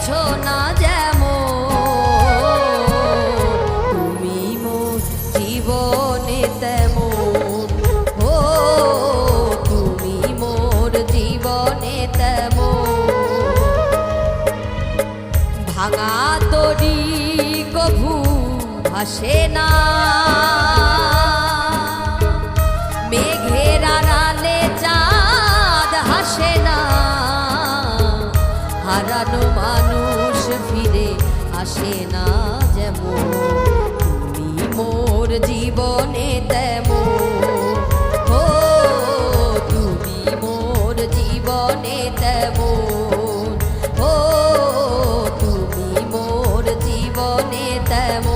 গেছো না যেমন, তুমি মোর জীবনে তেমন। ও তুমি মোর জীবনে তেমন। ভাঙা তরি কভু ভাসে না, মেঘের আড়ালে চাঁদ হাসে না। হারানো মানুষ ফিরে আসে না যেমন, তুমি মোর জীবনে তেমন। ও তুমি মোর জীবনে তেমন। ও তুমি মোর জীবনে তেমন।